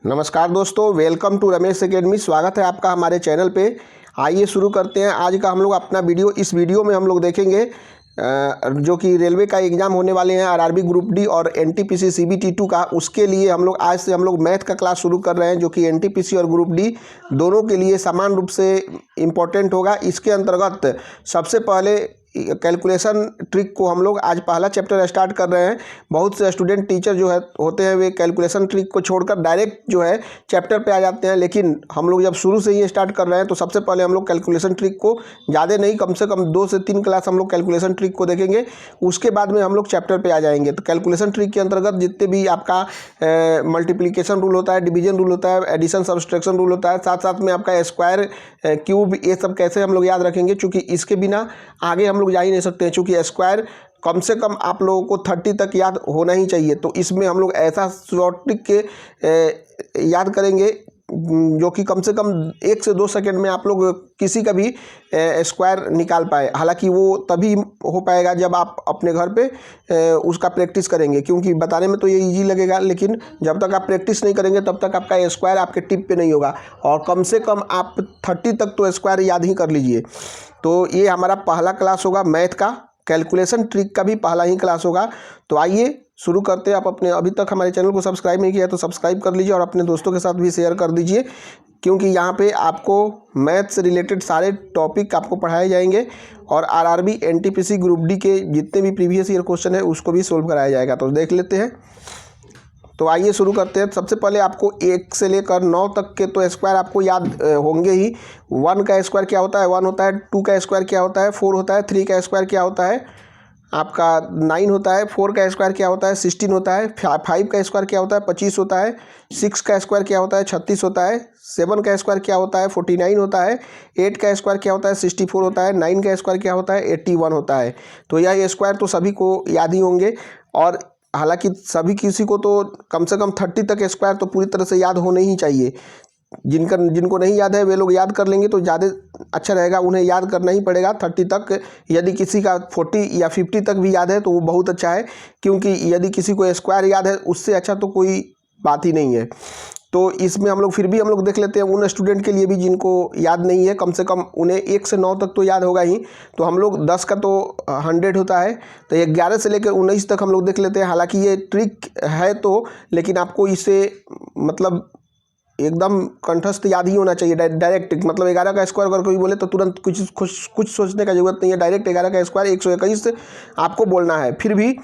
नमस्कार दोस्तों, welcome to Ramesh academy. स्वागत है आपका हमारे चैनल पे। आइए शुरू करते हैं आज का हम लोग अपना वीडियो। इस वीडियो में हम लोग देखेंगे जो कि रेलवे का एग्ज़ाम होने वाले हैं, आरआरबी ग्रुप डी और एनटीपीसी सीबीटी2 का। उसके लिए हम लोग आज से हम लोग मैथ का क्लास शुरू कर रहे हैं, जो कि एनटीपीसी और ग्रुप डी दोनों के लिए समान रूप से इम्पोर्टेंट होगा। इसके अंतर्गत सबसे पहले कैलकुलेशन ट्रिक को हम लोग आज पहला चैप्टर स्टार्ट कर रहे हैं। बहुत से स्टूडेंट टीचर जो है होते हैं वे कैलकुलेशन ट्रिक को छोड़कर डायरेक्ट जो है चैप्टर पे आ जाते हैं, लेकिन हम लोग जब शुरू से ही स्टार्ट कर रहे हैं तो सबसे पहले हम लोग कैलकुलेशन ट्रिक को ज़्यादा नहीं, कम से कम 2 से 3 क्लास हम लोग कैलकुलेशन ट्रिक को देखेंगे। उसके बाद में हम लोग चैप्टर पे आ जाएंगे। तो कैलकुलेशन ट्रिक के अंतर्गत जितने भी आपका मल्टीप्लिकेशन रूल होता है, डिवीजन रूल होता है, एडिशन सब्सट्रैक्शन रूल होता है, साथ साथ में आपका स्क्वायर, क्यूब, ये सब कैसे हम लोग याद रखेंगे, चूँकि इसके बिना आगे हम लोग जा ही नहीं सकते हैं। चूँकि स्क्वायर कम से कम आप लोगों को 30 तक याद होना ही चाहिए। तो इसमें हम लोग ऐसा शॉर्ट ट्रिक के याद करेंगे जो कि कम से कम 1 से 2 सेकंड में आप लोग किसी का भी स्क्वायर निकाल पाए। हालांकि वो तभी हो पाएगा जब आप अपने घर पे उसका प्रैक्टिस करेंगे, क्योंकि बताने में तो ये इजी लगेगा, लेकिन जब तक आप प्रैक्टिस नहीं करेंगे तब तक आपका स्क्वायर आपके टिप पे नहीं होगा। और कम से कम आप 30 तक तो स्क्वायर याद ही कर लीजिए। तो ये हमारा पहला क्लास होगा मैथ का। कैलकुलेशन ट्रिक का भी पहला ही क्लास होगा। तो आइए शुरू करते हैं। आप अपने अभी तक हमारे चैनल को सब्सक्राइब नहीं किया तो सब्सक्राइब कर लीजिए और अपने दोस्तों के साथ भी शेयर कर दीजिए, क्योंकि यहाँ पे आपको मैथ से रिलेटेड सारे टॉपिक आपको पढ़ाए जाएंगे और आरआरबी एनटीपीसी ग्रुप डी के जितने भी प्रीवियस ईयर क्वेश्चन है उसको भी सोल्व कराया जाएगा। तो देख लेते हैं। तो आइए शुरू करते हैं। सबसे पहले आपको 1 से लेकर 9 तक के तो स्क्वायर आपको याद होंगे ही। 1 का स्क्वायर क्या होता है, 1 होता है। 2 का स्क्वायर क्या होता है, 4 होता है। 3 का स्क्वायर क्या होता है, आपका 9 होता है। 4 का स्क्वायर क्या होता है, 16 होता है। 5 का स्क्वायर क्या होता है, 25 होता है। 6 का स्क्वायर क्या होता है, 36 होता है। 7 का स्क्वायर क्या होता है, 49 होता है। 8 का स्क्वायर क्या होता है, 64 होता है। 9 का स्क्वायर क्या होता है, 81 होता है। तो यह स्क्वायर तो सभी को याद ही होंगे। और हालांकि सभी किसी को तो कम से कम 30 तक स्क्वायर तो पूरी तरह से याद होने ही चाहिए। जिनको नहीं याद है वे लोग याद कर लेंगे तो ज़्यादा अच्छा रहेगा। उन्हें याद करना ही पड़ेगा 30 तक। यदि किसी का 40 या 50 तक भी याद है तो वो बहुत अच्छा है, क्योंकि यदि किसी को स्क्वायर याद है उससे अच्छा तो कोई बात ही नहीं है। तो इसमें हम लोग फिर भी हम लोग देख लेते हैं उन स्टूडेंट के लिए भी जिनको याद नहीं है, कम से कम उन्हें 1 से 9 तक तो याद होगा ही। तो हम लोग 10 का तो 100 होता है, तो 11 से लेकर 19 तक हम लोग देख लेते हैं। हालांकि ये ट्रिक है तो, लेकिन आपको इसे मतलब एकदम कंठस्थ याद ही होना चाहिए। डायरेक्ट मतलब 11 का स्क्वायर अगर कोई बोले तो तुरंत कुछ सोचने का जरूरत नहीं है। डायरेक्ट 11 का स्क्वायर 121 आपको बोलना है। फिर भी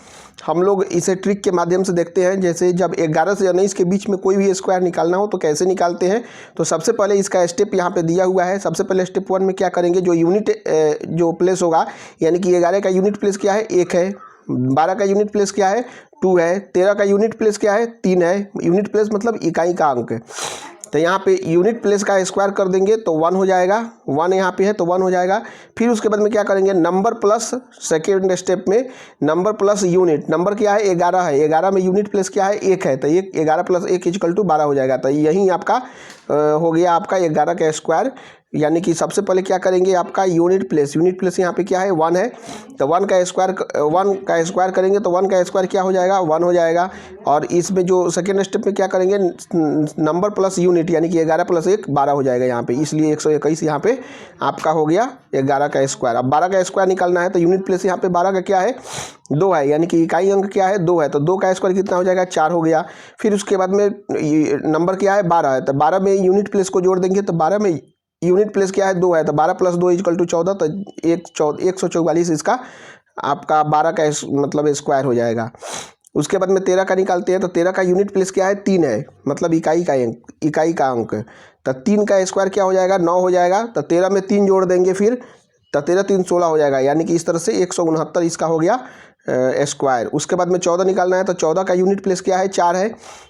हम लोग इसे ट्रिक के माध्यम से देखते हैं। जैसे जब 11 से 19 के बीच में कोई भी स्क्वायर निकालना हो तो कैसे निकालते हैं। तो सबसे पहले इसका स्टेप यहाँ पे दिया हुआ है। सबसे पहले स्टेप 1 में क्या करेंगे, जो यूनिट जो प्लेस होगा, यानी कि 11 का यूनिट प्लेस क्या है, 1 है। 12 का यूनिट प्लेस क्या है, 2 है। 13 का यूनिट प्लेस क्या है, 3 है। यूनिट प्लेस मतलब इकाई का अंक। तो यहाँ पे यूनिट प्लेस का स्क्वायर कर देंगे तो 1 हो जाएगा। 1 यहाँ पे है तो 1 हो जाएगा। फिर उसके बाद में क्या करेंगे, नंबर प्लस, सेकेंड स्टेप में नंबर प्लस यूनिट। नंबर क्या है, 11 है। 11 में यूनिट प्लेस क्या है, 1 है। तो ये 11 + 1 = 12 हो जाएगा। तो यही आपका हो गया आपका 11 का स्क्वायर। यानी कि सबसे पहले क्या करेंगे, आपका यूनिट प्लेस यहाँ पे क्या है, 1 है। तो 1 का स्क्वायर करेंगे तो 1 का स्क्वायर क्या हो जाएगा, 1 हो जाएगा। और इसमें जो सेकेंड स्टेप में क्या करेंगे, नंबर प्लस यूनिट, यानी कि 11 + 1 12 हो जाएगा यहाँ पे। इसलिए 121 यहाँ पे आपका हो गया 11 का स्क्वायर। अब 12 का स्क्वायर निकालना है तो यूनिट प्लेस यहाँ पे 12 का क्या है, 2 है। यानी कि इकाई अंक क्या है, 2 है। तो 2 का स्क्वायर कितना हो जाएगा, 4 हो गया। फिर उसके बाद में नंबर क्या है, 12 है। तो 12 में यूनिट प्लेस को जोड़ देंगे तो 12 में यूनिट प्लेस क्या है, 2 है। तो 12 + 2 = 14। तो 144 इसका आपका 12 का मतलब स्क्वायर हो जाएगा। उसके बाद में 13 का निकालते हैं तो 13 का यूनिट प्लेस क्या है, 3 है। मतलब इकाई का अंक। तो 3 का स्क्वायर क्या हो जाएगा, 9 हो जाएगा। तो 13 में 3 जोड़ देंगे फिर, तो 13 × 3 = 16 हो जाएगा। यानी कि इस तरह से 169 इसका हो गया स्क्वायर। उसके बाद में 14 निकालना है तो 14 का यूनिट प्लेस क्या है, 4 है।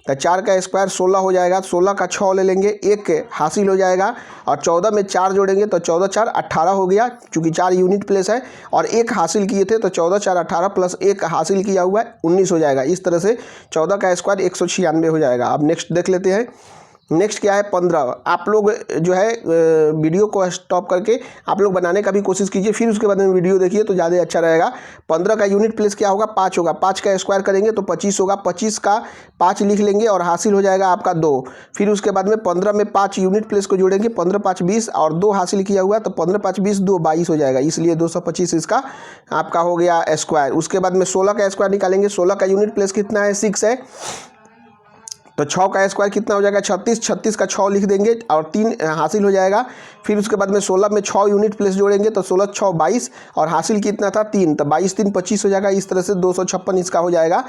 तो 4 का स्क्वायर 16 हो जाएगा। 16 का 6 ले लेंगे, 1 हासिल हो जाएगा। और 14 में 4 जोड़ेंगे तो 14 × 4 = 18 हो गया, चूँकि 4 यूनिट प्लेस है और 1 हासिल किए थे। तो 14 × 4 = 18 + 1 हासिल किया हुआ है 19 हो जाएगा। इस तरह से 14 का स्क्वायर 196 हो जाएगा। अब नेक्स्ट देख लेते हैं। नेक्स्ट क्या है 15। आप लोग जो है वीडियो को स्टॉप करके आप लोग बनाने का भी कोशिश कीजिए, फिर उसके बाद में वीडियो देखिए तो ज़्यादा अच्छा रहेगा। 15 का यूनिट प्लेस क्या होगा 5 होगा, 5 का स्क्वायर करेंगे तो 25 होगा, 25 का 5 लिख लेंगे और हासिल हो जाएगा आपका 2। फिर उसके बाद में 15 में 5 यूनिट प्लेस को जोड़ेंगे, 15 5 20 और 2 हासिल किया हुआ तो 15 5 20 2 22 हो जाएगा, इसलिए 225 इसका आपका हो गया स्क्वायर। उसके बाद में 16 का स्क्वायर निकालेंगे, 16 का यूनिट प्लेस कितना है 6 है, तो 6 का स्क्वायर कितना हो जाएगा 36, 36 का 6 लिख देंगे और 3 हासिल हो जाएगा। फिर उसके बाद में 16 में 6 यूनिट प्लेस जोड़ेंगे तो 16 6 22 और हासिल कितना था 3, तो 22 3 25 हो जाएगा। इस तरह से 256 इसका हो जाएगा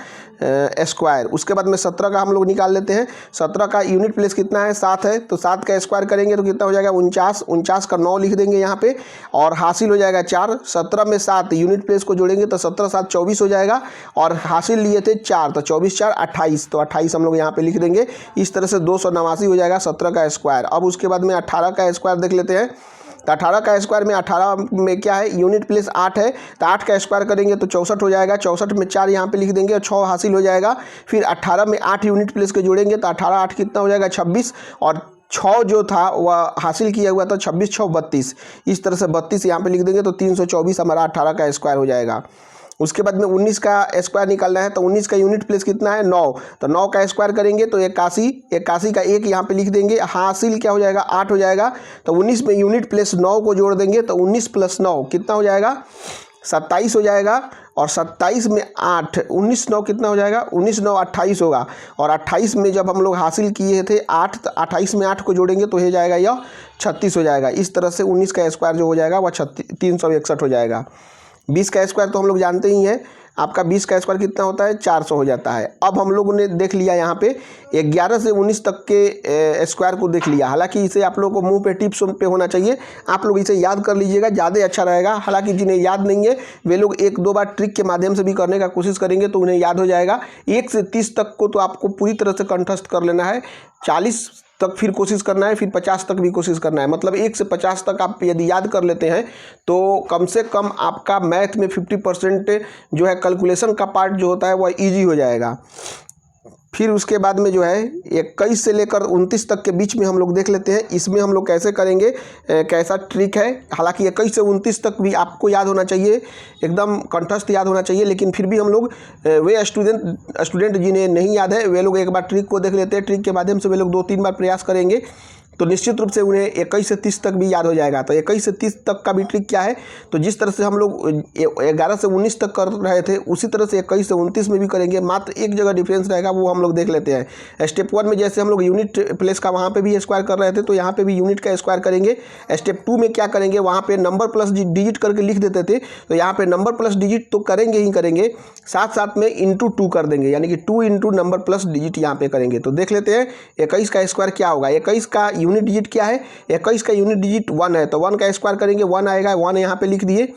स्क्वायर। उसके बाद में 17 का हम लोग निकाल लेते हैं, 17 का यूनिट प्लेस कितना है 7 है, तो 7 का स्क्वायर करेंगे तो कितना हो जाएगा 49, 49 का 9 लिख देंगे यहाँ पे और हासिल हो जाएगा 4। 17 में 7 यूनिट प्लेस को जोड़ेंगे तो 17 7 24 हो जाएगा और हासिल लिए थे 4, तो 24 4 28, तो 28 हम लोग यहाँ पे लिख देंगे। इस तरह से 289 हो जाएगा 17 का स्क्वायर। अब उसके बाद में 18 का स्क्वायर देख लेते हैं, तो 18 का स्क्वायर में 18 में क्या है यूनिट प्लेस 8 है, तो 8 का स्क्वायर करेंगे तो 64 हो जाएगा, 64 में 4 यहाँ पे लिख देंगे और 6 हासिल हो जाएगा। फिर 18 में 8 यूनिट प्लेस के जोड़ेंगे तो 18 8 कितना हो जाएगा 26 और 6 जो था वह हासिल किया हुआ था 26 6 32, इस तरह से 32 यहाँ पे लिख देंगे तो 324 हमारा 18 का स्क्वायर हो जाएगा। उसके बाद में 19 का स्क्वायर निकालना है, तो 19 का यूनिट प्लेस कितना है 9, तो 9 का स्क्वायर करेंगे तो 81, 81 का 1 यहाँ पे लिख देंगे, हासिल क्या हो जाएगा 8 हो जाएगा। तो 19 में यूनिट प्लेस 9 को जोड़ देंगे तो 19 + 9 कितना हो जाएगा 27 हो जाएगा और 27 में 8 19 9 कितना हो जाएगा 19 9 28 होगा और 28 में जब हम लोग हासिल किए थे 8, तो 28 में 8 को जोड़ेंगे तो हो जाएगा यह 36 हो जाएगा। इस तरह से 19 का स्क्वायर जो हो जाएगा वह 361 हो जाएगा। 20 का स्क्वायर तो हम लोग जानते ही हैं, आपका 20 का स्क्वायर कितना होता है 400 हो जाता है। अब हम लोगों ने देख लिया यहाँ पे 11 से 19 तक के स्क्वायर को देख लिया। हालांकि इसे आप लोगों को मुंह पे टिप्स पे होना चाहिए, आप लोग इसे याद कर लीजिएगा, ज़्यादा अच्छा रहेगा। हालांकि जिन्हें याद नहीं है वे लोग 1-2 बार ट्रिक के माध्यम से भी करने का कोशिश करेंगे तो उन्हें याद हो जाएगा। 1 से 30 तक को तो आपको पूरी तरह से कंठस्थ कर लेना है, 40 तक फिर कोशिश करना है, फिर 50 तक भी कोशिश करना है। मतलब 1 से 50 तक आप यदि याद कर लेते हैं तो कम से कम आपका मैथ में 50% जो है कैलकुलेशन का पार्ट जो होता है वह ईजी हो जाएगा। फिर उसके बाद में जो है 21 से लेकर 29 तक के बीच में हम लोग देख लेते हैं, इसमें हम लोग कैसे करेंगे, कैसा ट्रिक है। हालांकि 21 से 29 तक भी आपको याद होना चाहिए, एकदम कंठस्थ याद होना चाहिए, लेकिन फिर भी हम लोग वे स्टूडेंट जिन्हें नहीं याद है वे लोग एक बार ट्रिक को देख लेते हैं। ट्रिक के माध्यम से वे लोग 2-3 बार प्रयास करेंगे तो निश्चित रूप से उन्हें 21 से 30 तक भी याद हो जाएगा। तो 21 से 30 तक का भी ट्रिक क्या है, तो जिस तरह से हम लोग 11 से 19 तक कर रहे थे उसी तरह से 21 से 29 में भी करेंगे, मात्र एक जगह डिफरेंस रहेगा, वो हम लोग देख लेते हैं। स्टेप 1 में जैसे हम लोग यूनिट प्लेस का वहाँ पे भी स्क्वायर कर रहे थे तो यहाँ पे भी यूनिट का स्क्वायर करेंगे। स्टेप 2 में क्या करेंगे, वहाँ पे नंबर प्लस डिजिट करके लिख देते थे, तो यहाँ पे नंबर प्लस डिजिट तो करेंगे ही करेंगे, साथ साथ में इंटू 2 कर देंगे, यानी कि 2 इंटू नंबर प्लस डिजिट यहाँ पे करेंगे। तो देख लेते हैं 21 का स्क्वायर क्या होगा। 21 का यूनिट डिजिट क्या है, 21 का यूनिट डिजिट 1 है, तो 1 का स्क्वायर करेंगे 1 आएगा, 1 यहाँ पे लिख दिए।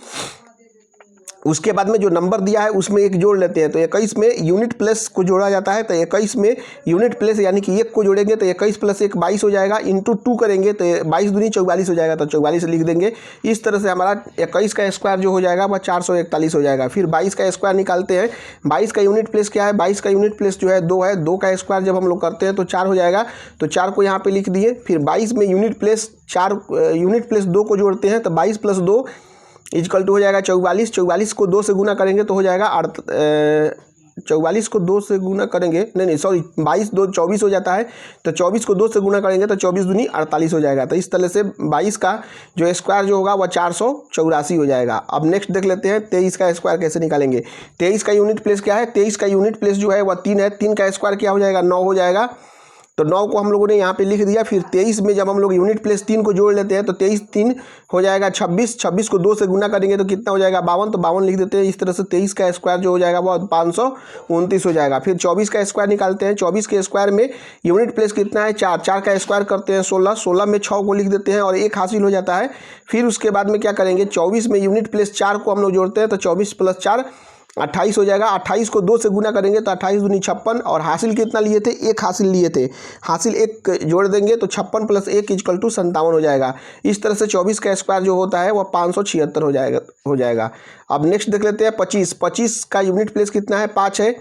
उसके बाद में जो नंबर दिया है उसमें 1 जोड़ लेते हैं, तो 21 में यूनिट प्लस को जोड़ा जाता है, तो 21 में यूनिट प्लस यानी कि 1 को जोड़ेंगे तो 21 + 1 22 हो जाएगा, इंटू 2 करेंगे तो 22 दूनी 44 हो जाएगा, तो 44 लिख देंगे। इस तरह से हमारा 21 का स्क्वायर जो हो जाएगा वह 441 हो जाएगा। फिर 22 का स्क्वायर निकालते हैं, 22 का यूनिट प्लेस क्या है, 22 का यूनिट प्लेस जो है 2 है, 2 का स्क्वायर जब हम लोग करते हैं तो 4 हो जाएगा, तो 4 को यहाँ पे लिख दिए। फिर 22 में यूनिट प्लेस 2 को जोड़ते हैं तो 22 + 2 इक्वल टू हो जाएगा 44। 44 को 2 से गुना करेंगे तो हो जाएगा 44 को 2 से गुना करेंगे, नहीं सॉरी 22 2 24 हो जाता है, तो 24 को 2 से गुना करेंगे तो 24 दूनी 48 हो जाएगा। तो इस तरह से 22 का जो स्क्वायर जो होगा वह 484 हो जाएगा। अब नेक्स्ट देख लेते हैं 23 का स्क्वायर कैसे निकालेंगे। 23 का यूनिट प्लेस क्या है, 23 का यूनिट प्लेस जो है वह 3 है, 3 का स्क्वायर क्या हो जाएगा 9 हो जाएगा, तो 9 को हम लोगों ने यहाँ पे लिख दिया। फिर 23 में जब हम लोग यूनिट प्लेस 3 को जोड़ लेते हैं तो 23 3 हो जाएगा 26, 26 को 2 से गुना करेंगे तो कितना हो जाएगा 52, तो 52 लिख देते हैं। इस तरह से 23 का स्क्वायर जो हो जाएगा वो 529 हो जाएगा। फिर 24 का स्क्वायर निकालते हैं, 24 के स्क्वायर में यूनिट प्लेस कितना है 4, 4 का स्क्वायर करते हैं 16, 16 में 6 को लिख देते हैं और 1 हासिल हो जाता है। फिर उसके बाद में क्या करेंगे, 24 में यूनिट प्लेस 4 को हम लोग जोड़ते हैं तो 24 + 4 28 हो जाएगा। 28 को 2 से गुना करेंगे तो 28 दूनी 56 और हासिल कितना लिए थे, 1 हासिल लिए थे, हासिल 1 जोड़ देंगे तो 56 + 1 = 57 हो जाएगा। इस तरह से 24 का स्क्वायर जो होता है वह 576 हो जाएगा। अब नेक्स्ट देख लेते हैं 25 का यूनिट प्लेस कितना है 5 है,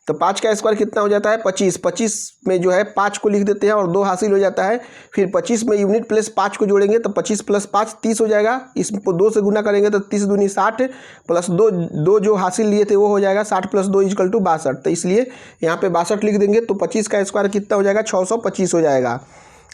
तो 5 का स्क्वायर कितना हो जाता है 25। 25 में जो है 5 को लिख देते हैं और 2 हासिल हो जाता है। फिर 25 में यूनिट प्लस 5 को जोड़ेंगे तो 25 प्लस 5 30 हो जाएगा। इसको 2 से गुना करेंगे तो 30 दूनी 60 प्लस 2 जो हासिल लिए थे वो हो जाएगा 60 प्लस 2 इक्वल टू 62। तो इसलिए यहाँ पे 62 लिख देंगे तो 25 का स्क्वायर कितना हो जाएगा 625 हो जाएगा।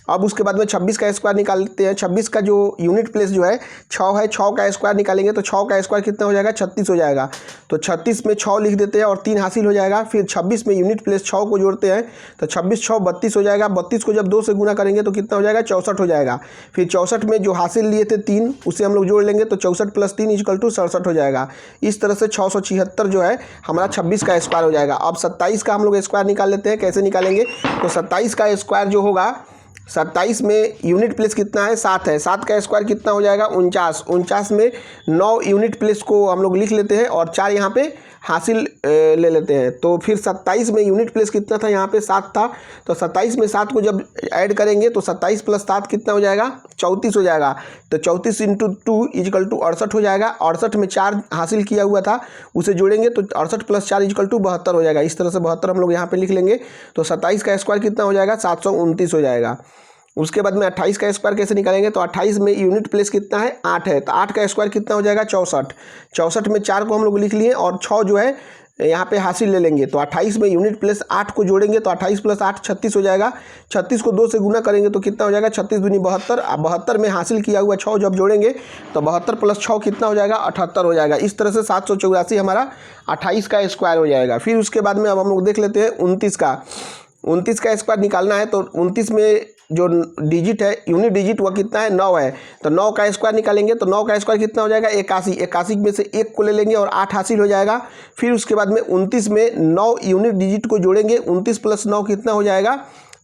अब उसके बाद में 26 का स्क्वायर निकालते हैं। 26 का जो यूनिट प्लेस जो है 6 है, 6 का स्क्वायर निकालेंगे तो 6 का स्क्वायर कितना हो जाएगा 36 हो जाएगा। तो 36 में 6 लिख देते हैं और 3 हासिल हो जाएगा। फिर 26 में यूनिट प्लेस 6 को जोड़ते हैं तो 26 6 32 हो जाएगा। 32 को जब 2 से गुना करेंगे तो कितना हो जाएगा 64 हो जाएगा। फिर 64 में जो हासिल लिए थे 3 उसे हम लोग जोड़ लेंगे तो 64 प्लस 3 इक्वल टू 67 हो जाएगा। इस तरह से 676 जो है हमारा 26 का स्क्वायर हो जाएगा। अब 27 का हम लोग स्क्वायर निकाल लेते हैं। कैसे निकालेंगे तो 27 का स्क्वायर जो होगा 27 में यूनिट प्लेस कितना है 7 है। 7 का स्क्वायर कितना हो जाएगा 49। 49 में 9 यूनिट प्लेस को हम लोग लिख लेते हैं और 4 यहाँ पे हासिल ले लेते हैं। तो फिर 27 में यूनिट प्लेस कितना था यहाँ पे 7 था। तो 27 में 7 को जब ऐड करेंगे तो 27 प्लस 7 कितना हो जाएगा 34 हो जाएगा। तो 34 इंटू 2 इक्वल टू 68 हो जाएगा। 68 में 4 हासिल किया हुआ था उसे जोड़ेंगे तो 68 प्लस 4 इक्वल टू 72 हो जाएगा। इस तरह से 72 हम लोग यहाँ पे लिख लेंगे। तो 27 का स्क्वायर कितना हो जाएगा 729 हो जाएगा। उसके बाद में 28 का स्क्वायर कैसे निकालेंगे तो 28 में यूनिट प्लेस कितना है 8 है। तो 8 का स्क्वायर कितना हो जाएगा 64। 64 में 4 को हम लोग लिख लिए और 6 जो है यहाँ पे हासिल ले लेंगे। तो 28 में यूनिट प्लस 8 को जोड़ेंगे तो 28 प्लस 8 36 हो जाएगा। 36 को 2 से गुना करेंगे तो कितना हो जाएगा 36 दूनी 72। 72 में हासिल किया हुआ 6 जब जोड़ेंगे तो 72 प्लस 6 कितना हो जाएगा 78 हो जाएगा। इस तरह से 784 हमारा 28 का स्क्वायर हो जाएगा। फिर उसके बाद में अब हम लोग देख लेते हैं 29 का। 29 का स्क्वायर निकालना है तो 29 में जो डिजिट है यूनिट डिजिट वह कितना है 9 है। तो 9 का स्क्वायर निकालेंगे तो 9 का स्क्वायर कितना हो जाएगा 81। 81 में से 1 को ले लेंगे और 8 हासिल हो जाएगा। फिर उसके बाद में 29 में 9 यूनिट डिजिट को जोड़ेंगे। 29 प्लस 9 कितना हो जाएगा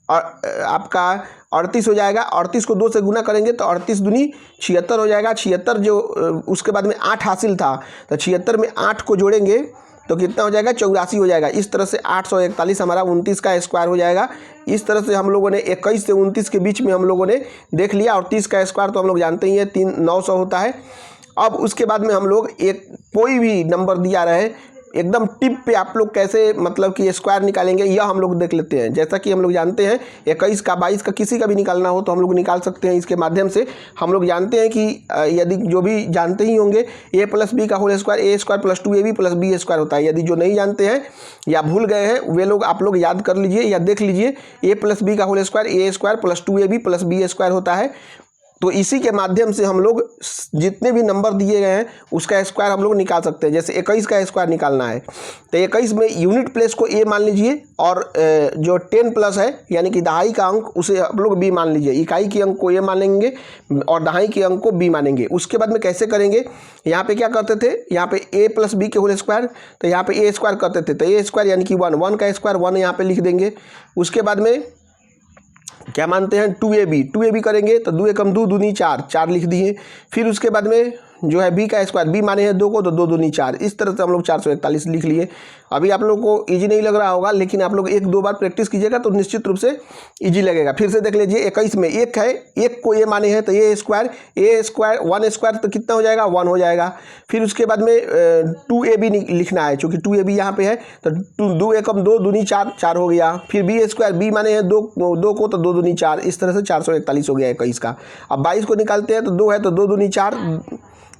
और आपका 38 हो जाएगा। 38 को 2 से गुना करेंगे तो 38 दूनी 76 हो जाएगा। 76 जो उसके बाद में 8 हासिल था तो 76 में 8 को जोड़ेंगे तो कितना हो जाएगा 84 हो जाएगा। इस तरह से 841 हमारा 29 का स्क्वायर हो जाएगा। इस तरह से हम लोगों ने 21 से 29 के बीच में हम लोगों ने देख लिया। और 30 का स्क्वायर तो हम लोग जानते ही हैं 900 होता है। अब उसके बाद में हम लोग एक कोई भी नंबर दिया रहे एकदम टिप पे आप लोग कैसे मतलब कि स्क्वायर निकालेंगे यह हम लोग देख लेते हैं। जैसा कि हम लोग जानते हैं 21 का 22 का किसी का भी निकालना हो तो हम लोग निकाल सकते हैं इसके माध्यम से। हम लोग जानते हैं कि यदि जो भी जानते ही होंगे a प्लस बी का whole square A square plus 2ab plus B square होता है। यदि जो नहीं जानते हैं या भूल गए हैं वे लोग आप लोग याद कर लीजिए या देख लीजिए a प्लस बी का whole square A square plus 2ab plus B square होता है। तो इसी के माध्यम से हम लोग जितने भी नंबर दिए गए हैं उसका स्क्वायर हम लोग निकाल सकते हैं। जैसे 21 का स्क्वायर निकालना है तो 21 में यूनिट प्लेस को a मान लीजिए और जो 10 प्लस है यानी कि दहाई का अंक उसे हम लोग b मान लीजिए। इकाई के अंक को a मानेंगे और दहाई के अंक को b मानेंगे। उसके बाद में कैसे करेंगे यहाँ पे क्या करते थे यहाँ पे a प्लस बी के होल स्क्वायर तो यहाँ पे a स्क्वायर करते थे। तो a स्क्वायर यानी कि 1 का स्क्वायर 1 यहाँ पे लिख देंगे। उसके बाद में क्या मानते हैं 2ab करेंगे तो 2 एकम 2 दूनी 4 लिख दिए। फिर उसके बाद में जो है b का स्क्वायर b माने हैं 2 को तो 2 दूनी 4। इस तरह से हम लोग 441 लिख लिए। अभी आप लोगों को इजी नहीं लग रहा होगा लेकिन आप लोग 1-2 बार प्रैक्टिस कीजिएगा तो निश्चित रूप से इजी लगेगा। फिर से देख लीजिए 21 में 1 है 1 को a माने हैं तो a स्क्वायर 1 स्क्वायर तो कितना हो जाएगा 1 हो जाएगा। फिर उसके बाद में 2ab लिखना है चूँकि 2ab यहाँ पे है तो 2 एकम 2 दूनी 4 हो गया। फिर b स्क्वायर b माने हैं 2 को तो 2 दूनी 4। इस तरह से 441 हो गया 21 का। अब 22 को निकालते हैं तो 2 है तो 2 दूनी 4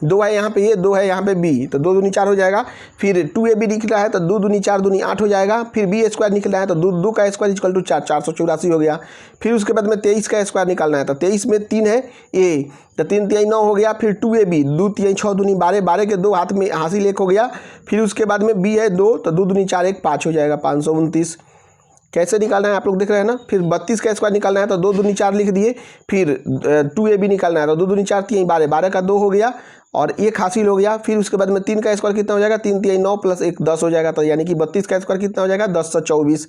2 है यहाँ पे ये 2 है यहाँ पे b तो 2 दूनी 4 हो जाएगा। फिर 2ab निकला है तो 2 दूनी 4 दूनी 8 हो जाएगा। फिर b स्क्वायर निकला है तो 2 का स्क्वायर इक्वल टू 484 हो गया। फिर उसके बाद में 23 का स्क्वायर निकालना है तो 23 में 3 है a तो 3 3 9 हो गया। फिर 2ab 2 3 6 दूनी 12 12 के 2 हाथ में हासिल 1 हो गया। फिर उसके बाद में b है 2 तो 2 दूनी 4 1 5 हो जाएगा 529। कैसे निकालना है आप लोग देख रहे हैं ना। फिर 32 का स्क्वायर निकालना है तो 2 दूनी 4 लिख दिए। फिर 2ab निकालना है तो 2 दूनी 4 3 12 12 का 2 हो गया और 1 हासिल हो गया। फिर उसके बाद में 3 का स्क्वायर कितना हो जाएगा 3 3 9 प्लस 1 10 हो जाएगा। तो यानी कि 32 का स्क्वायर कितना हो जाएगा 1024।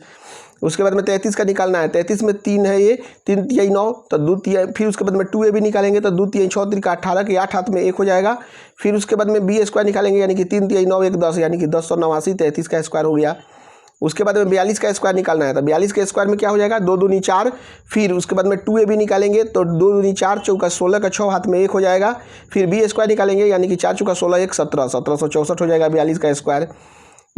उसके बाद में 33 का निकालना है 33 में 3 है ये 3 3 9 तो 2 3। फिर उसके बाद में 2ab निकालेंगे तो 2 3 6 3 का 18 के 8 हाथ में 1 हो जाएगा। फिर उसके बाद में b स्क्वायर निकालेंगे यानी कि 3 3 9 1 10 यानी कि 1089 33 का स्क्वायर हो गया। उसके बाद में 42 का स्क्वायर निकालना है तो 42 के स्क्वायर में क्या हो जाएगा 2 दूनी 4। फिर उसके बाद में 2ab निकालेंगे तो 2 दूनी 4 चौका 16 का 6 हाथ में 1 हो जाएगा। फिर b स्क्वायर निकालेंगे यानी कि 4 चौका 16 1 17 1764 हो जाएगा 42 का स्क्वायर।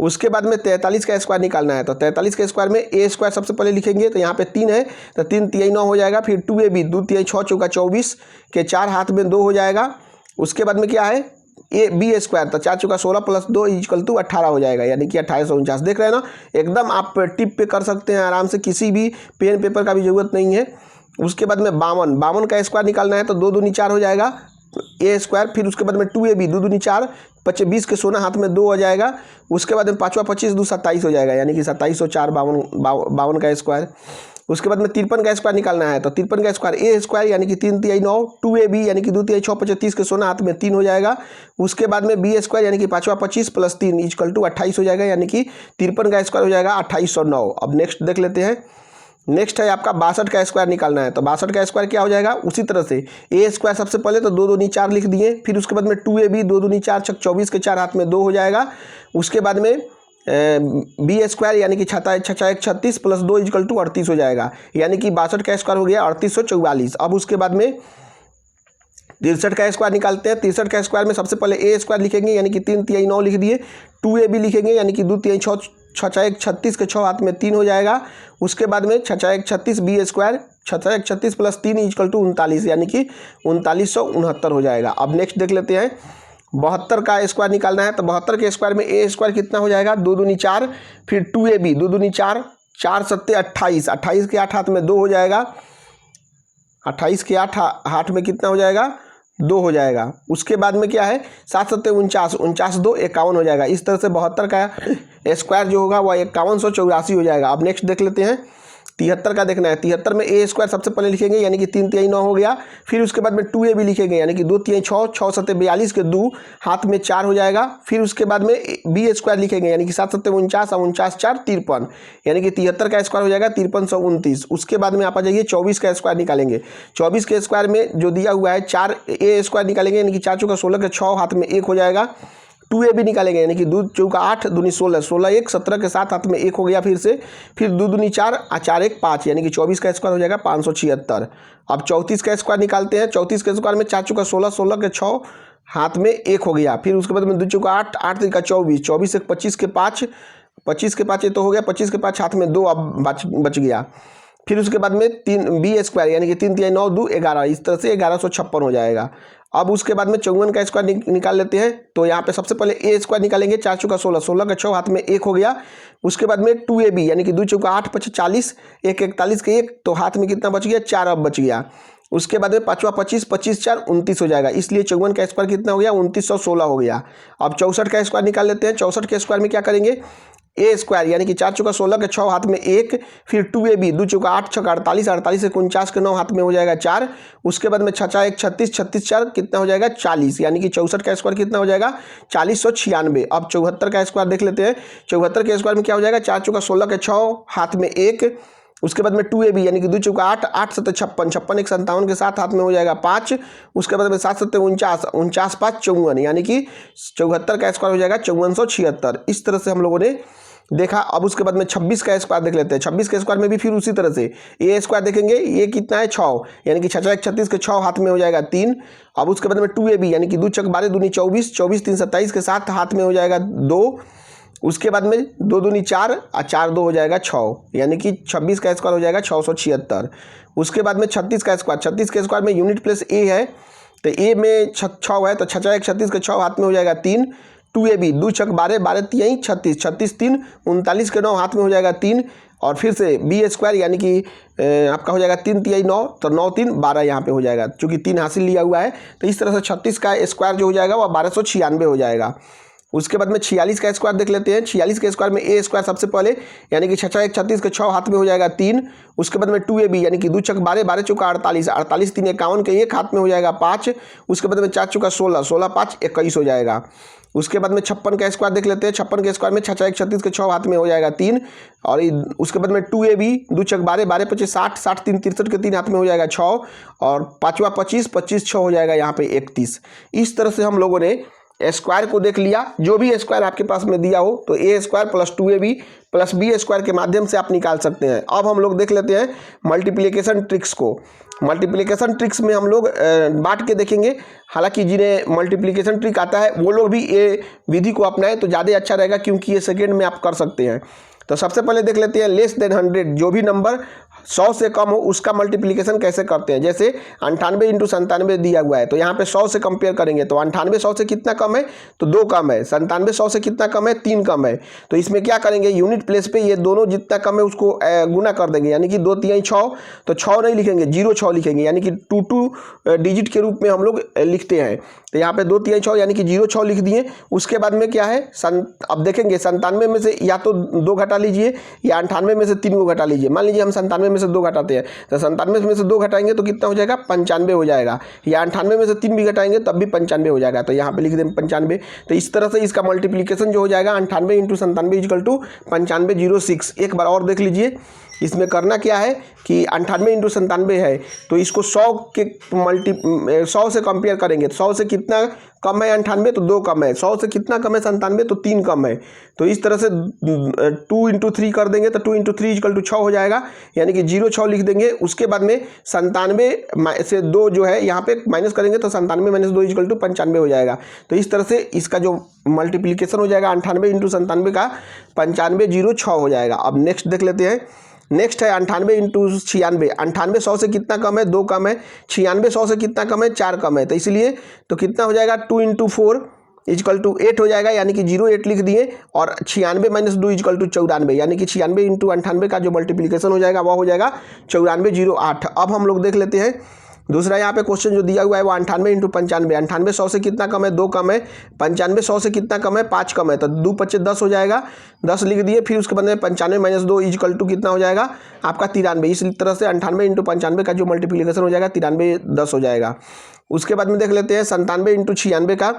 उसके बाद में 43 का स्क्वायर निकालना है। तो 43 के स्क्वायर में ए स्क्वायर सबसे पहले लिखेंगे, तो यहाँ पे 3 है तो 3 तिहाई 9 हो जाएगा। फिर 2ab 2 तिहाई 6 चौका 24 के 4 हाथ में 2 हो जाएगा। उसके बाद में क्या है ए बी स्क्वायर, तो 4 चौका 16 प्लस 2 इक्वल टू 18 हो जाएगा, यानी कि 2849। देख रहे हैं ना, एकदम आप टिप पे कर सकते हैं आराम से, किसी भी पेन पेपर का भी जरूरत नहीं है। उसके बाद में 52 का स्क्वायर निकालना है, तो 2 दूनी 4 हो जाएगा ए स्क्वायर। फिर उसके बाद में 2ab 2 दूनी 4 20 के 16 हाथ में 2 हो जाएगा। उसके बाद में 5वां 25 2 27 हो जाएगा, यानी कि 2704 52 का स्क्वायर। उसके बाद में 53 का स्क्वायर निकालना है, तो 53 का स्क्वायर ए स्क्वायर यानी कि 3 तिहाई 9 2ab यानी कि 2 तिहाई 6 35 के 16 हाथ में 3 हो जाएगा। उसके बाद में बी स्क्वायर यानी कि 5वां 25 प्लस 3 इक्वल टू 28 हो जाएगा, यानी कि 53 का स्क्वायर हो जाएगा 2809। अब नेक्स्ट देख लेते हैं। नेक्स्ट है आपका 62 का स्क्वायर निकालना है, तो 62 का स्क्वायर क्या हो जाएगा, उसी तरह से ए स्क्वायर सबसे पहले तो 2 दूनी 4 लिख दिए। फिर उसके बाद में 2ab 2 दूनी 4 छक 24 के 4 हाथ में 2 हो जाएगा। उसके बाद में बी स्क्वायर यानी कि 36 प्लस 2 इक्वल टू 38 हो जाएगा, यानी कि 62 का स्क्वायर हो गया 3844। अब उसके बाद में 63 का स्क्वायर निकालते हैं। 63 का स्क्वायर में सबसे पहले ए स्क्वायर लिखेंगे, यानी कि 3 तिहाई 9 लिख दिए। 2ab लिखेंगे, यानी कि 2 तिहाई 6 36 के 6 हाथ में 3 हो जाएगा। उसके बाद में 36 B square 36 plus 3 equal to 39, यानी कि 3969 हो जाएगा। अब नेक्स्ट देख लेते हैं। 72 का स्क्वायर निकालना है, तो 72 के स्क्वायर में ए स्क्वायर कितना हो जाएगा, 2 दूनी 4 फिर 2ab 2 दूनी 4 4 सत्ते 28 28 के 8 हाथ में 2 हो जाएगा। 28 के 8 हाथ में कितना हो जाएगा, 2 हो जाएगा। उसके बाद में क्या है 7 सत्ते 49 49 2 51 हो जाएगा। इस तरह से 72 का स्क्वायर जो होगा वह 5184 हो जाएगा। अब नेक्स्ट देख लेते हैं। 73 का देखना है। 73 में ए स्क्वायर सबसे पहले लिखेंगे, यानी कि 3 तिहाई 9 हो गया। फिर उसके बाद में 2ab लिखेंगे, यानी कि 2 तिहाई 6 6 सत्ते 42 के 2 हाथ में 4 हो जाएगा। फिर उसके बाद में बी स्क्वायर लिखेंगे, यानी कि 7 सत्ते 49 और 49 4 53, यानी कि 73 का स्क्वायर हो जाएगा 5329। उसके बाद में आप आ जाइए 24 का स्क्वायर निकालेंगे। 24 के स्क्वायर में जो दिया हुआ है 4 ए स्क्वायर निकालेंगे, यानी कि 4 चौका 16 के 6 हाथ में 1 हो जाएगा। 2ab निकालेंगे, यानी कि 2 चौका 8 दूनी 16 16 1 17 के 7 हाथ में 1 हो गया। फिर 2 दूनी 4 और 4 1 5, यानी कि 24 का स्क्वायर हो जाएगा 576। अब 34 का स्क्वायर निकालते हैं। 34 के स्क्वायर में 4 चौका 16 16 के 6 हाथ में 1 हो गया। फिर उसके बाद में 2 चौका 8 8 3 का 24 24 1 25 के 5 25 के 5 ये तो हो गया। 25 के 5 हाथ में 2 अब बच गया। फिर उसके बाद में 3 बी स्क्वायर, यानी कि 3 तिहाई 9 2 11, इस तरह से 1156 हो जाएगा। अब उसके बाद में 54 का स्क्वायर निकाल लेते हैं। तो यहाँ पे सबसे पहले ए स्क्वायर निकालेंगे। 4 चौका 16 16 के 6 हाथ में 1 हो गया। उसके बाद में 2ab यानी कि 2 चौका 8 5 40 1 41 के 1, तो हाथ में कितना बच गया, 4 अब बच गया। उसके बाद में 5वां 25 25 4 29 हो जाएगा, इसलिए 54 का स्क्वायर कितना हो गया, 2916 हो गया। अब 64 का स्क्वायर निकाल लेते हैं। 64 के स्क्वायर में क्या करेंगे, ए स्क्वायर यानी कि 4 चौका 16 के 6 हाथ में 1, फिर 2ab 2 चौका 8 6 48 48 1 49 के 9 हाथ में हो जाएगा 4। उसके बाद में 6 1 36 36 4 कितना हो जाएगा 40, यानी कि 64 का स्क्वायर कितना हो जाएगा 4096। अब 74 का स्क्वायर देख लेते हैं। 74 के स्क्वायर में क्या हो जाएगा, 4 चौका 16 के 6 हाथ में 1, उसके बाद में 2ab यानी कि 2 चौका 8 8 7 56 56 1 57 के 7 हाथ में हो जाएगा 5। उसके बाद में 7 7 49 49 5 54, यानी कि 74 का स्क्वायर हो जाएगा 5476। इस तरह से हम लोगों ने देखा। अब उसके बाद में 26 का स्क्वायर देख लेते हैं। 26 के स्क्वायर में भी फिर उसी तरह से ए स्क्वायर देखेंगे, ये कितना है 6, यानी कि 6 1 36 के 6 हाथ में हो जाएगा 3। अब उसके बाद में 2ab यानी कि 2 चौक 12 दूनी 24 24 3 27 के 7 हाथ में हो जाएगा 2। उसके बाद में 2 दूनी 4 और 4 2 हो जाएगा 6, यानी कि 26 का स्क्वायर हो जाएगा 676। उसके बाद में 36 का स्क्वायर। 36 के स्क्वायर में यूनिट प्लस ए है, तो ए में 6 है, तो 6 1 36 के 6 हाथ में हो जाएगा 3। 2ab 2 छक 12 12 तिहाई 36 36 3 39 के 9 हाथ में हो जाएगा 3। और फिर से बी स्क्वायर यानी कि आपका हो जाएगा 3 तिहाई 9, तो 9 3 12 यहाँ पे हो जाएगा, चूँकि 3 हासिल लिया हुआ है। तो इस तरह से 36 का स्क्वायर जो हो जाएगा वह 1296 हो जाएगा। उसके बाद में 46 का स्क्वायर देख लेते हैं। 46 के स्क्वायर में ए स्क्वायर सबसे पहले, यानी कि 6 1 36 के 6 हाथ में हो जाएगा 3। उसके बाद में 2ab यानी कि 2 छक 12 12 चौका 48 48 3 51 के 1 हाथ में हो जाएगा 5। उसके बाद में 4 चौका 16 16 5 21 हो जाएगा। उसके बाद में 56 का स्क्वायर देख लेते हैं। 56 के स्क्वायर में 6 1 36 के 6 हाथ में हो जाएगा 3। और उसके बाद में 2ab 2 छक 12 12 25 60 60 3 63 के 3 हाथ में हो जाएगा 6। और 5वां 25 25 6 हो जाएगा यहाँ पे 31। इस तरह से हम लोगों ने स्क्वायर को देख लिया, जो भी स्क्वायर आपके पास में दिया हो तो A square plus 2ab plus B square के माध्यम से आप निकाल सकते हैं। अब हम लोग देख लेते हैं मल्टीप्लिकेशन ट्रिक्स को। मल्टीप्लिकेशन ट्रिक्स में हम लोग बांट के देखेंगे, हालांकि जिन्हें मल्टीप्लिकेशन ट्रिक आता है वो लोग भी ये विधि को अपनाएं तो ज़्यादा अच्छा रहेगा, क्योंकि ये सेकेंड में आप कर सकते हैं। तो सबसे पहले देख लेते हैं लेस देन 100, जो भी नंबर 100 से कम हो उसका मल्टीप्लिकेशन कैसे करते हैं। जैसे 98 इंटू 97 दिया हुआ है, तो यहाँ पे 100 से कंपेयर करेंगे तो 98 100 से कितना कम है, तो 2 कम है। 97 100 से कितना कम है, 3 कम है। तो इसमें क्या करेंगे, यूनिट प्लेस पे ये दोनों जितना कम है उसको गुना कर देंगे, यानी कि 2 3 6, तो 6 नहीं लिखेंगे, 0 6 लिखेंगे, यानी कि 2 डिजिट के रूप में हम लोग लिखते हैं। तो यहाँ पे 2 3 6 यानी कि 0 6 लिख दिए। उसके बाद में क्या है, अब देखेंगे 97 में से या तो 2 घटा लीजिए या 98 में से 3 को घटा लीजिए। मान लीजिए हम 97 में से 2 घटाते हैं, तो 97 में से 2 घटाएंगे तो कितना हो जाएगा, 95 हो जाएगा। या 98 में से 3 भी घटाएंगे तब भी 95 हो जाएगा, तो यहाँ पे लिख दें 95। तो इस तरह से इसका मल्टीप्लिकेशन जो हो जाएगा 98 इंटू 97 इक्वल टू 9506। एक बार और देख लीजिए, इसमें करना क्या है कि 98 इंटू 97 है, तो इसको 100 से कंपेयर करेंगे। 100 से कितना कम है 98, तो 2 कम है। 100 से कितना कम है 97, तो 3 कम है। तो इस तरह से 2 इंटू 3 कर देंगे तो 2 इंटू 3 इक्वल टू 6 हो जाएगा, यानी कि 0 6 लिख देंगे। उसके बाद में 97 से 2 जो है यहाँ पे माइनस करेंगे तो 97 माइनस 2 इक्वल टू 95 हो जाएगा। तो इस तरह से इसका जो मल्टीप्लिकेशन हो जाएगा 98 इंटू 97 का 9506 हो जाएगा। अब नेक्स्ट देख लेते हैं। नेक्स्ट है 98 इंटू 96। 98 100 से कितना कम है, 2 कम है। 96 100 से कितना कम है, 4 कम है। तो इसलिए तो कितना हो जाएगा, 2 इंटू 4 इजकल टू 8 हो जाएगा, यानी कि 08 लिख दिए। और 96 माइनस 2 इजकल टू 94, यानी कि 96 इंटू 98 का जो मल्टीप्लिकेशन हो जाएगा वह हो जाएगा 9408। अब हम लोग देख लेते हैं दूसरा यहाँ पे क्वेश्चन जो दिया हुआ है वो 98 इंटू 95। 98 100 से कितना कम है, 2 कम है। 95 100 से कितना कम है, 5 कम है। तो 2 5 10 हो जाएगा, 10 लिख दिए। फिर उसके बाद में 95 माइनस 2 इजकल टू कितना हो जाएगा आपका 93। इस तरह से 98 इंटू 95 का जो मल्टीप्लिकेशन हो जाएगा 93 10 हो जाएगा। उसके बाद में देख लेते हैं 97 इंटू 96 का।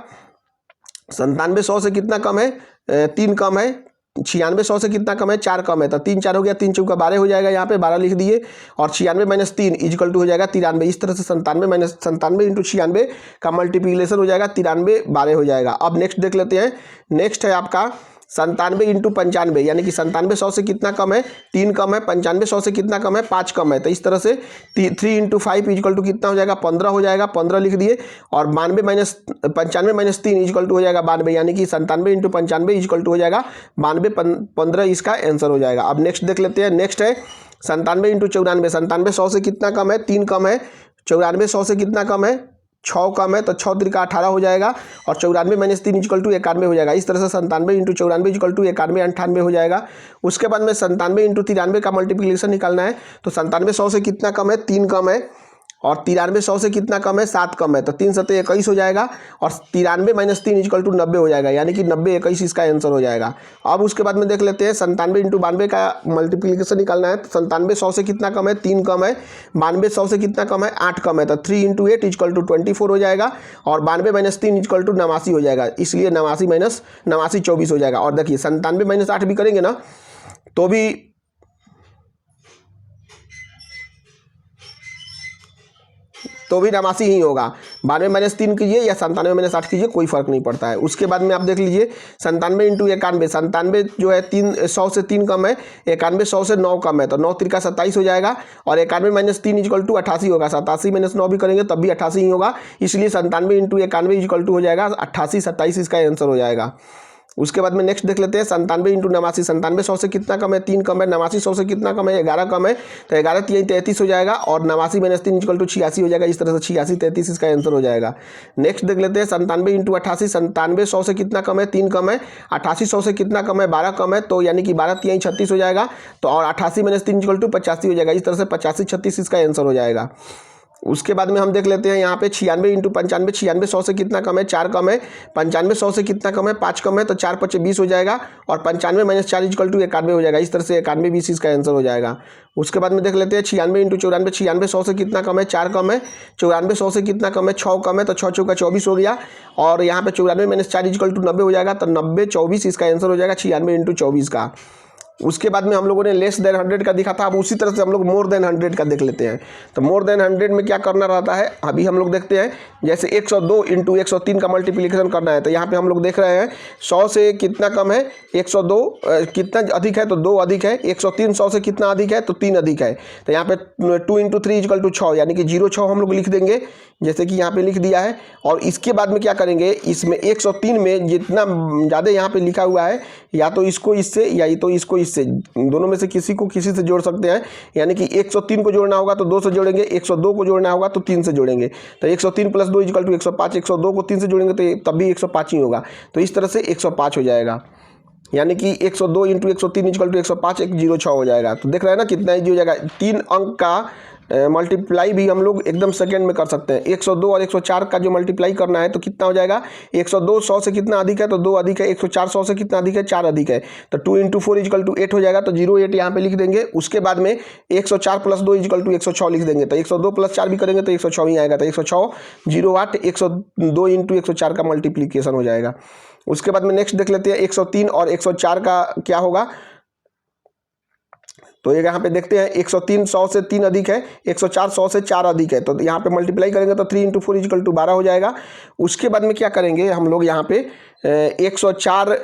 97 100 से कितना कम है, 3 कम है। 96 100 से कितना कम है, 4 कम है। तो 3 4 हो गया, 3 चौका 12 हो जाएगा, यहाँ पे 12 लिख दिए। और 96 माइनस 3 इजकल टू हो जाएगा 93। इस तरह से 97 माइनस 97 इंटू 96 का मल्टीप्लिकेशन हो जाएगा 93 12 हो जाएगा। अब नेक्स्ट देख लेते हैं। नेक्स्ट है आपका 97 इंटू 95, यानी कि 97 100 से कितना कम है, 3 कम है। 95 100 से कितना कम है, 5 कम है। तो इस तरह से 3 इंटू 5 इजकल टू कितना हो जाएगा, 15 हो जाएगा, 15 लिख दिए। और 95 माइनस 3 इजकल टू हो जाएगा 92, यानी कि 97 इंटू 95 इजकल टू हो जाएगा 92 15 इसका आंसर हो जाएगा। अब नेक्स्ट देख लेते हैं। नेक्स्ट है 97 इंटू 94। 97 100 से कितना कम है, 3 कम है। 94 100 से कितना कम है, 6 कम है। तो 6 3 का 18 हो जाएगा। और 94 माइनस 3 इजकल टू 91 हो जाएगा। इस तरह से 97 इंटू 94 इजकल टू 91 98 हो जाएगा। उसके बाद में 97 इंटू 93 का मल्टीप्लिकेशन निकालना है। तो 97 100 से कितना कम है, 3 कम है। और 93 100 से कितना कम है, 7 कम है। तो 3 7 21 हो जाएगा। और 93 माइनस 3 इजकल टू 90 हो जाएगा, यानी कि 90 21 इसका आंसर हो जाएगा। अब उसके बाद में देख लेते हैं 97 इंटू 92 का मल्टीप्लिकेशन निकालना है। तो 97 100 से कितना कम है, 3 कम है। 92 100 से कितना कम है, 8 कम है। तो 3 इंटू 8 इजकल टू 24 हो जाएगा। और 92 माइनस 3 इजकल टू 89 हो जाएगा, इसलिए 89 माइनस 89 24 हो जाएगा। और देखिए 97 माइनस 8 भी करेंगे ना तो भी तो भी 89 ही होगा। 92 माइनस 3 कीजिए या 97 माइनस 8 कीजिए, कोई फर्क नहीं पड़ता है। उसके बाद में आप देख लीजिए 97 इंटू 91। 97 जो है 100 से 3 कम है। 91 100 से 9 कम है। तो 9 3 का 27 हो जाएगा। और 91 माइनस 3 इजकल टू 88 होगा। 87 माइनस 9 भी करेंगे तब भी 88 ही होगा, इसलिए 97 इंटू 91 इजकल टू हो जाएगा 88 27 इसका आंसर हो जाएगा। उसके बाद में नेक्स्ट देख लेते हैं 97 इंटू 89। 97 100 से कितना कम है, 3 कम है। 89 100 से कितना कम है, 11 कम है। तो 11 3 33 हो जाएगा। और 89 माइनस 3 इक्वल टू 86 हो जाएगा। इस तरह से 86 33 इसका आंसर हो जाएगा। नेक्स्ट देख लेते हैं 97 इंटू 88। 97 100 से कितना कम है, 3 कम है। 88 100 से कितना कम है, 12 कम है। तो यानी कि 12 3 36 हो जाएगा। तो और 88 माइनस 3 इक्वल टू 85 हो जाएगा। इस तरह से 85 36 इसका आंसर हो जाएगा। उसके बाद में हम देख लेते हैं यहाँ पे 96 इंटू 95। 96 100 से कितना कम है, 4 कम है। 95 100 से कितना कम है, 5 कम है। तो 4 5 20 हो जाएगा। और 95 माइनस 4 इजकल टू 91 हो जाएगा। इस तरह से 91 20 इसका आंसर हो जाएगा। उसके बाद में देख लेते हैं 96 इंटू 94। 96 100 से कितना कम है, 4 कम है। 94 100 से कितना कम है, 6 कम है। तो 6 चौका 24 हो गया। और यहाँ पे 94 माइनस 4 इजकल टू 90 हो जाएगा। तो 90 24 इसका आंसर हो जाएगा 96 इंटू 24 का। उसके बाद में हम लोगों ने लेस देन 100 का दिखा था। अब उसी तरह से हम लोग मोर देन 100 का देख लेते हैं। तो मोर देन 100 में क्या करना रहता है, अभी हम लोग देखते हैं। जैसे 102 इंटू 103 का मल्टीप्लिकेशन करना है, तो यहाँ पे हम लोग देख रहे हैं 100 से कितना कम है, 102 कितना अधिक है, तो 2 अधिक है। 103 100 से कितना अधिक है, तो 3 अधिक है। तो यहाँ पे 2 इंटू 3 इक्वल टू 6, यानी कि 0 6 हम लोग लिख देंगे, जैसे कि यहाँ पे लिख दिया है। और इसके बाद में क्या करेंगे, इसमें 103 में जितना ज़्यादा यहाँ पे लिखा हुआ है, या तो इसको इससे या तो इसको इससे, दोनों में से किसी को किसी से जोड़ सकते हैं। यानी कि 103 को जोड़ना होगा तो 2 से जोड़ेंगे, 102 को जोड़ना होगा तो 3 से जोड़ेंगे। तो 103 प्लस 2 इक्वल टू 105, 102 को 3 से जोड़ेंगे तो तब भी 105 ही होगा। तो इस तरह से 105 हो जाएगा, यानी कि 102 इंटू 103 इक्वल टू 105, 106 हो जाएगा। तो देख रहे हैं ना कितना ईजी हो जाएगा। 3 अंक का मल्टीप्लाई भी हम लोग एकदम सेकेंड में कर सकते हैं। 102 और 104 का जो मल्टीप्लाई करना है तो कितना हो जाएगा, 102 100 से कितना अधिक है, तो 2 अधिक है। 104 100 से कितना अधिक है, 4 अधिक है। तो 2 इंटू 4 इक्वल टू 8 हो जाएगा। तो 08 यहाँ पे लिख देंगे। उसके बाद में 104 प्लस 2 इक्वल टू 106 लिख देंगे। तो 102 प्लस 4 भी करेंगे तो 106 ही आएगा। तो 106 08 102 इंटू 104 का मल्टीप्लीकेशन हो जाएगा। उसके बाद में नेक्स्ट देख लेते हैं 103 और 104 का क्या होगा। तो ये यहाँ पे देखते हैं 103 100 से 3 अधिक है, 104 100 से 4 अधिक है। तो यहाँ पे मल्टीप्लाई करेंगे तो 3 इंटू 4 इक्वल टू 12 हो जाएगा। उसके बाद में क्या करेंगे हम लोग, यहाँ पे 104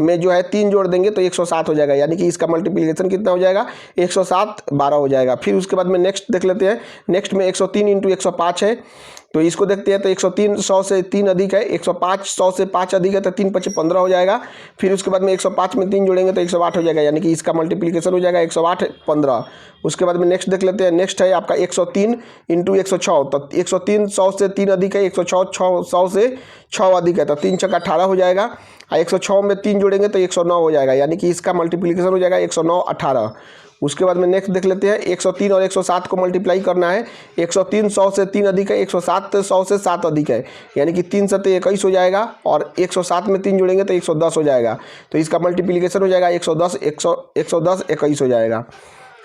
में जो है 3 जोड़ देंगे तो 107 हो जाएगा। यानी कि इसका मल्टीप्लिकेशन कितना हो जाएगा, 107 12 हो जाएगा। फिर उसके बाद में नेक्स्ट देख लेते हैं। नेक्स्ट में 103 इंटू 105 है, तो इसको देखते हैं। तो 103 100 से 3 अधिक है, 105 100 से 5 अधिक है, तो 3 5 15 हो जाएगा। फिर उसके बाद में 105 में 3 जोड़ेंगे तो 108 हो जाएगा। यानी कि इसका मल्टीप्लिकेशन हो जाएगा 108 15। उसके बाद में नेक्स्ट देख लेते हैं। नेक्स्ट है आपका 103 इंटू 106। तो 103 100 से 3 अधिक है, 106 100 से 6 अधिक है, तो 3 6 18 हो जाएगा। और 106 में 3 जोड़ेंगे तो 109 हो जाएगा। यानी कि इसका मल्टीप्लिकेशन हो जाएगा 109 18। उसके बाद में नेक्स्ट देख लेते हैं। 103 और 107 को मल्टीप्लाई करना है। 103 100 से 3 अधिक है, 107 100 से 7 अधिक है। यानी कि 3 7 21 हो जाएगा। और 107 में 3 जोड़ेंगे तो 110 हो जाएगा। तो इसका मल्टीप्लिकेशन हो जाएगा 110 110 21 हो जाएगा।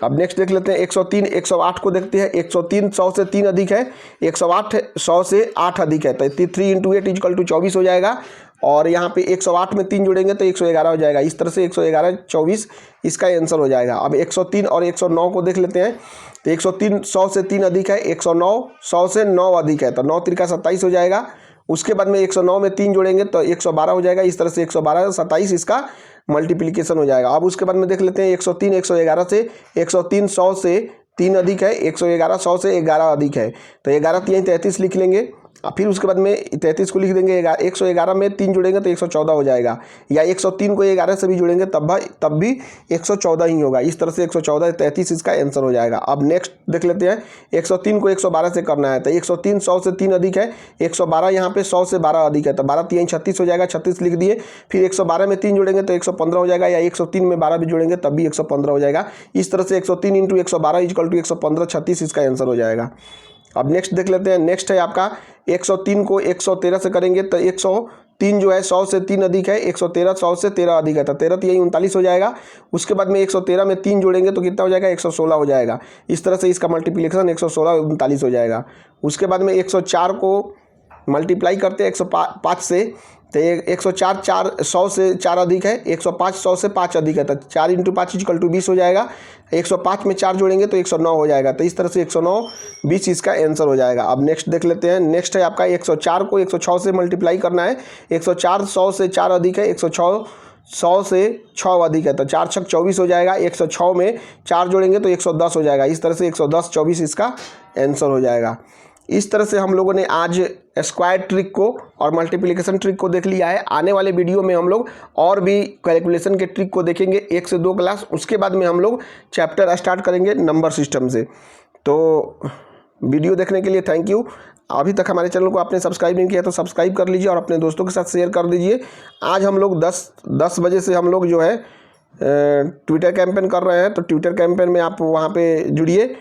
अब नेक्स्ट देख लेते हैं 103 108 को देखते हैं। 103 100 से 3 अधिक है, 108 100 से 8 अधिक है, तो 3 इंटू 8 इक्वल टू 24 हो जाएगा। और यहाँ पे 108 में 3 जोड़ेंगे तो 111 हो जाएगा। इस तरह से 111 24 इसका आंसर हो जाएगा। अब 103 और 109 को देख लेते हैं। तो 103 100 से 3 अधिक है, 109 100 से 9 अधिक है, तो 9 3 27 हो जाएगा। उसके बाद में 109 में 3 जोड़ेंगे तो 112 हो जाएगा। इस तरह से 112 27 इसका मल्टीप्लिकेशन हो जाएगा। अब उसके बाद में देख लेते हैं 103 111 से। 103 100 से 3 अधिक है, 111 100 से 11 अधिक है, तो 11 3 33 लिख लेंगे। फिर उसके बाद में 33 को लिख देंगे। 111 में 3 जोड़ेंगे तो 114 हो जाएगा। या 103 को 11 से भी जोड़ेंगे तब भी 114 ही होगा। इस तरह से 114 33 इसका आंसर हो जाएगा। अब नेक्स्ट देख लेते हैं। 103 को 112 से करना है, तो 103 100 से 3 अधिक है, 112 यहाँ पे 100 से 12 अधिक है, तो 12 3 36 हो जाएगा। 36 लिख दिए। फिर 112 में 3 जोड़ेंगे तो 115 हो जाएगा। या 103 में 12 भी जोड़ेंगे तब भी 115 हो जाएगा। इस तरह से 103 इंटू 112 इक्वल टू 115 36 इसका आंसर हो जाएगा। अब नेक्स्ट देख लेते हैं। नेक्स्ट है आपका 103 को 113 से करेंगे तो 103 जो है 100 से 3 अधिक है, 113 100 से 13 अधिक है, तो 13 3 39 हो जाएगा। उसके बाद में 113 में 3 जोड़ेंगे तो कितना हो जाएगा, 116 हो जाएगा। इस तरह से इसका मल्टीप्लिकेशन 116 39 हो जाएगा। उसके बाद में 104 को मल्टीप्लाई करते हैं 105 से, तो 104 4 100 से 4 अधिक है, 105 100 से 5 अधिक है, तो 4 इंटू 5 इक्वल टू 20 हो जाएगा। 105 में 4 जोड़ेंगे तो 109 हो जाएगा। तो इस तरह से 109 20 इसका आंसर हो जाएगा। अब नेक्स्ट देख लेते हैं। नेक्स्ट है आपका 104 को 106 से मल्टीप्लाई करना है। 104 100 से 4 अधिक है, 106 100 से 6 अधिक है, तो 4 6 24 हो जाएगा। 106 में 4 जोड़ेंगे तो 110 हो जाएगा। इस तरह से 110 24 इसका आंसर हो जाएगा। इस तरह से हम लोगों ने आज स्क्वायर ट्रिक को और मल्टीप्लिकेशन ट्रिक को देख लिया है। आने वाले वीडियो में हम लोग और भी कैलकुलेशन के ट्रिक को देखेंगे, 1 से 2 क्लास। उसके बाद में हम लोग चैप्टर स्टार्ट करेंगे नंबर सिस्टम से। तो वीडियो देखने के लिए थैंक यू। अभी तक हमारे चैनल को आपने सब्सक्राइब नहीं किया तो सब्सक्राइब कर लीजिए और अपने दोस्तों के साथ शेयर कर दीजिए। आज हम लोग 10 बजे से हम लोग जो है ट्विटर कैंपेन कर रहे हैं, तो ट्विटर कैंपेन में आप वहाँ पे जुड़िए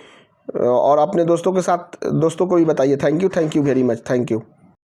और अपने दोस्तों के साथ दोस्तों को भी बताइए। Thank you very much. Thank you.